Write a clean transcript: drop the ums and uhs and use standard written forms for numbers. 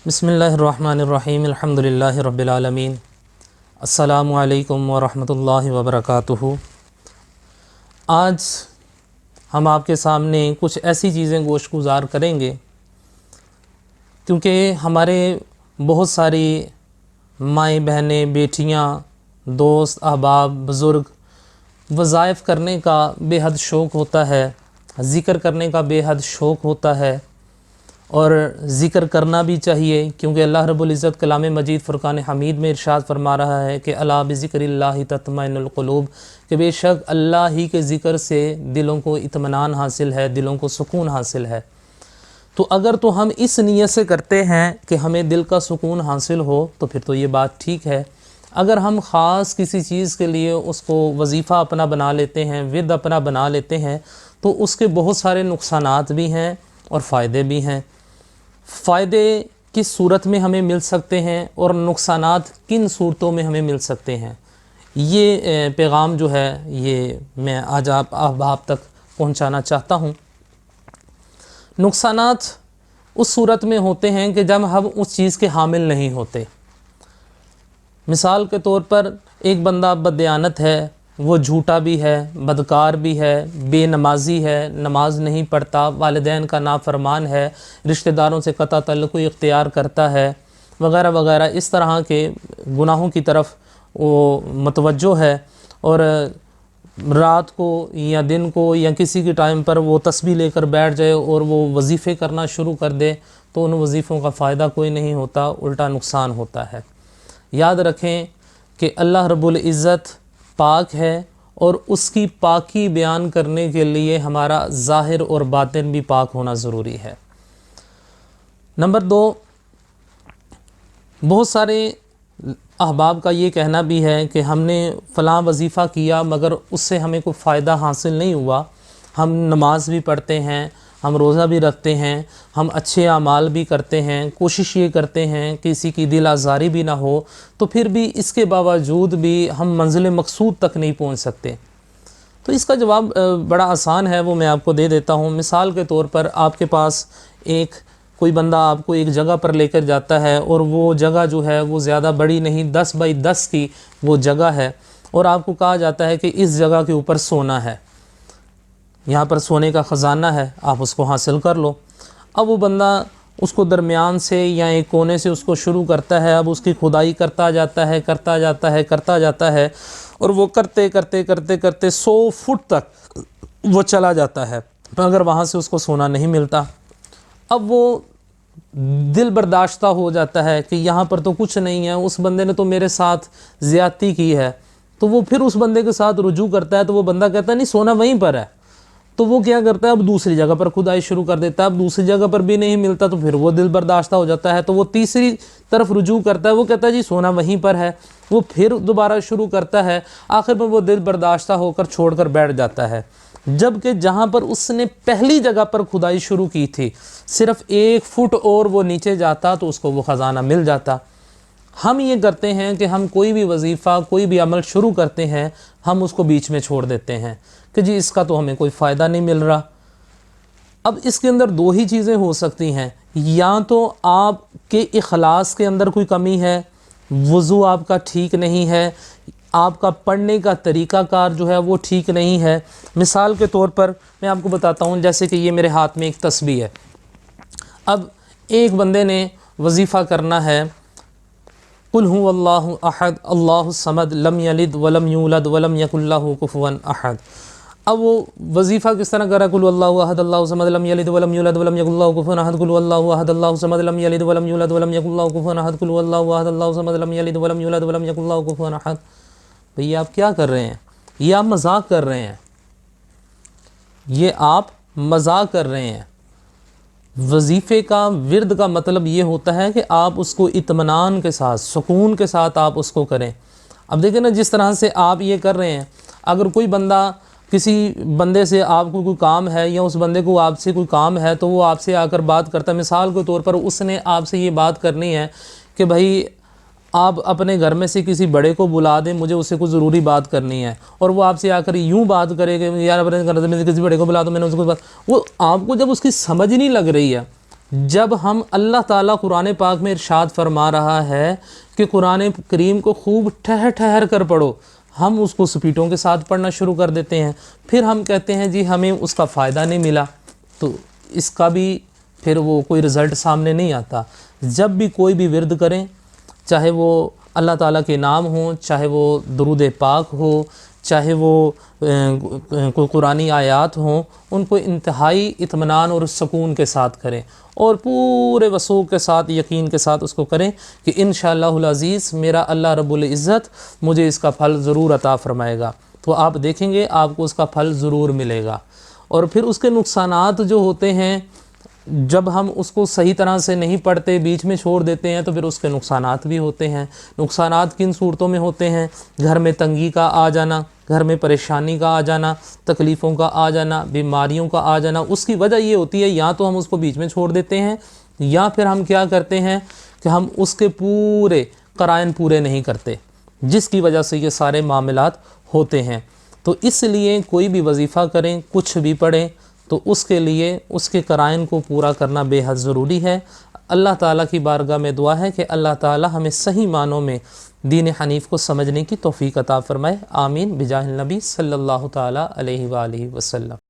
بسم اللہ الرحمن الرحیم الحمدللہ رب العالمین السلام علیکم ورحمۃ اللہ وبرکاتہ۔ آج ہم آپ کے سامنے کچھ ایسی چیزیں گوشت گزار کریں گے کیونکہ ہمارے بہت ساری مائیں بہنیں بیٹیاں دوست احباب بزرگ وظائف کرنے کا بے حد شوق ہوتا ہے، ذکر کرنے کا بے حد شوق ہوتا ہے اور ذکر کرنا بھی چاہیے کیونکہ اللہ رب العزت کلام مجید فرقان حمید میں ارشاد فرما رہا ہے کہ الا بذکر اللہ تطمئن القلوب، کہ بے شک اللہ ہی کے ذکر سے دلوں کو اطمینان حاصل ہے، دلوں کو سکون حاصل ہے۔ تو اگر تو ہم اس نیت سے کرتے ہیں کہ ہمیں دل کا سکون حاصل ہو تو پھر تو یہ بات ٹھیک ہے۔ اگر ہم خاص کسی چیز کے لیے اس کو وظیفہ اپنا بنا لیتے ہیں، ورد اپنا بنا لیتے ہیں، تو اس کے بہت سارے نقصانات بھی ہیں اور فائدے بھی ہیں۔ فائدے کس صورت میں ہمیں مل سکتے ہیں اور نقصانات کن صورتوں میں ہمیں مل سکتے ہیں، یہ پیغام جو ہے یہ میں آج آپ تک پہنچانا چاہتا ہوں۔ نقصانات اس صورت میں ہوتے ہیں کہ جب ہم اس چیز کے حامل نہیں ہوتے۔ مثال کے طور پر ایک بندہ بددیانت ہے، وہ جھوٹا بھی ہے، بدکار بھی ہے، بے نمازی ہے، نماز نہیں پڑھتا، والدین کا نافرمان ہے، رشتہ داروں سے قطع تعلق اختیار کرتا ہے وغیرہ وغیرہ، اس طرح کے گناہوں کی طرف وہ متوجہ ہے، اور رات کو یا دن کو یا کسی کے ٹائم پر وہ تسبیح لے کر بیٹھ جائے اور وہ وظیفے کرنا شروع کر دے تو ان وظیفوں کا فائدہ کوئی نہیں ہوتا، الٹا نقصان ہوتا ہے۔ یاد رکھیں کہ اللہ رب العزت پاک ہے اور اس کی پاکی بیان کرنے کے لیے ہمارا ظاہر اور باطن بھی پاک ہونا ضروری ہے۔ نمبر 2، بہت سارے احباب کا یہ کہنا بھی ہے کہ ہم نے فلاں وظیفہ کیا مگر اس سے ہمیں کوئی فائدہ حاصل نہیں ہوا، ہم نماز بھی پڑھتے ہیں، ہم روزہ بھی رکھتے ہیں، ہم اچھے اعمال بھی کرتے ہیں، کوشش یہ کرتے ہیں کسی کی دل آزاری بھی نہ ہو، تو پھر بھی اس کے باوجود بھی ہم منزل مقصود تک نہیں پہنچ سکتے۔ تو اس کا جواب بڑا آسان ہے، وہ میں آپ کو دے دیتا ہوں۔ مثال کے طور پر آپ کے پاس کوئی بندہ آپ کو ایک جگہ پر لے کر جاتا ہے اور وہ جگہ جو ہے وہ زیادہ بڑی نہیں، 10x10 کی وہ جگہ ہے، اور آپ کو کہا جاتا ہے کہ اس جگہ کے اوپر سونا ہے، یہاں پر سونے کا خزانہ ہے، آپ اس کو حاصل کر لو۔ اب وہ بندہ اس کو درمیان سے یا ایک کونے سے اس کو شروع کرتا ہے، اب اس کی کھدائی کرتا جاتا ہے اور وہ کرتے کرتے 100 فٹ تک وہ چلا جاتا ہے، مگر وہاں سے اس کو سونا نہیں ملتا۔ اب وہ دل برداشتہ ہو جاتا ہے کہ یہاں پر تو کچھ نہیں ہے، اس بندے نے تو میرے ساتھ زیادتی کی ہے، تو وہ پھر اس بندے کے ساتھ رجوع کرتا ہے، تو وہ بندہ کہتا ہے نہیں سونا وہیں پر ہے، تو وہ کیا کرتا ہے اب دوسری جگہ پر کھدائی شروع کر دیتا ہے، اب دوسری جگہ پر بھی نہیں ملتا تو پھر وہ دل برداشتہ ہو جاتا ہے، تو وہ تیسری طرف رجوع کرتا ہے، وہ کہتا ہے جی سونا وہیں پر ہے، وہ پھر دوبارہ شروع کرتا ہے، آخر میں وہ دل برداشتہ ہو کر چھوڑ کر بیٹھ جاتا ہے، جبکہ جہاں پر اس نے پہلی جگہ پر کھدائی شروع کی تھی صرف 1 فٹ اور وہ نیچے جاتا تو اس کو وہ خزانہ مل جاتا۔ ہم یہ کرتے ہیں کہ ہم کوئی بھی وظیفہ کوئی بھی عمل شروع کرتے ہیں، ہم اس کو بیچ میں چھوڑ دیتے ہیں کہ جی اس کا تو ہمیں کوئی فائدہ نہیں مل رہا۔ اب اس کے اندر 2 ہی چیزیں ہو سکتی ہیں، یا تو آپ کے اخلاص کے اندر کوئی کمی ہے، وضو آپ کا ٹھیک نہیں ہے، آپ کا پڑھنے کا طریقہ کار جو ہے وہ ٹھیک نہیں ہے۔ مثال کے طور پر میں آپ کو بتاتا ہوں، جیسے کہ یہ میرے ہاتھ میں ایک تسبیح ہے، اب ایک بندے نے وظیفہ کرنا ہے قل هو اللہ احد اللہ الصمد لم یلد ولم یولد ولم یکن لہ کفوا احد۔ اب وہ وظیفہ کس طرح کرا، قل اللہ احد اللہ الصمد لم یلد ولم یولد ولم یکن لہ کفوا احد، قل اللہ احد اللہ الصمد لم یلد ولم یولد ولم یکن لہ کفوا احد، قل اللہ احد اللہ الصمد لم یلد ولم یولد ولم یکن لہ کفوا احد۔ بھئی آپ کیا کر رہے ہیں؟ یہ آپ مذاق کر رہے ہیں، یہ آپ مذاق کر رہے ہیں۔ وظیفے کا ورد کا مطلب یہ ہوتا ہے کہ آپ اس کو اطمینان کے ساتھ سکون کے ساتھ آپ اس کو کریں۔ اب دیکھیں نا جس طرح سے آپ یہ کر رہے ہیں، اگر کوئی بندہ کسی بندے سے آپ کو کوئی کام ہے یا اس بندے کو آپ سے کوئی کام ہے تو وہ آپ سے آ کر بات کرتا ہے، مثال کے طور پر اس نے آپ سے یہ بات کرنی ہے کہ بھائی آپ اپنے گھر میں سے کسی بڑے کو بلا دیں، مجھے اس سے کوئی ضروری بات کرنی ہے، اور وہ آپ سے آ کر یوں بات کرے کہ یار اپنے گھر میں سے کسی بڑے کو بلا دو، میں نے اس کو بات، وہ آپ کو جب اس کی سمجھ نہیں لگ رہی ہے، جب ہم اللہ تعالیٰ قرآن پاک میں ارشاد فرما رہا ہے کہ قرآن کریم کو خوب ٹھہر ٹھہر کر پڑھو، ہم اس کو سپیٹوں کے ساتھ پڑھنا شروع کر دیتے ہیں، پھر ہم کہتے ہیں جی ہمیں اس کا فائدہ نہیں ملا، تو اس کا بھی پھر وہ کوئی رزلٹ سامنے نہیں آتا۔ جب بھی کوئی بھی ورد کریں، چاہے وہ اللہ تعالیٰ کے نام ہوں، چاہے وہ درود پاک ہو، چاہے وہ کوئی قرآنی آیات ہوں، ان کو انتہائی اطمینان اور سکون کے ساتھ کریں، اور پورے وثوق کے ساتھ، یقین کے ساتھ اس کو کریں کہ انشاءاللہ العزیز میرا اللہ رب العزت مجھے اس کا پھل ضرور عطا فرمائے گا۔ تو آپ دیکھیں گے آپ کو اس کا پھل ضرور ملے گا۔ اور پھر اس کے نقصانات جو ہوتے ہیں، جب ہم اس کو صحیح طرح سے نہیں پڑھتے، بیچ میں چھوڑ دیتے ہیں، تو پھر اس کے نقصانات بھی ہوتے ہیں۔ نقصانات کن صورتوں میں ہوتے ہیں؟ گھر میں تنگی کا آ جانا، گھر میں پریشانی کا آ جانا، تکلیفوں کا آ جانا، بیماریوں کا آ جانا۔ اس کی وجہ یہ ہوتی ہے یا تو ہم اس کو بیچ میں چھوڑ دیتے ہیں، یا پھر ہم کیا کرتے ہیں کہ ہم اس کے پورے قرائن پورے نہیں کرتے، جس کی وجہ سے یہ سارے معاملات ہوتے ہیں۔ تو اس لیے کوئی بھی وظیفہ کریں، کچھ بھی پڑھیں، تو اس کے لیے اس کے قرائن کو پورا کرنا بے حد ضروری ہے۔ اللہ تعالیٰ کی بارگاہ میں دعا ہے کہ اللہ تعالیٰ ہمیں صحیح معنوں میں دین حنیف کو سمجھنے کی توفیق عطا فرمائے۔ آمین بجاہ النبی صلی اللہ تعالیٰ علیہ وآلہ وسلم۔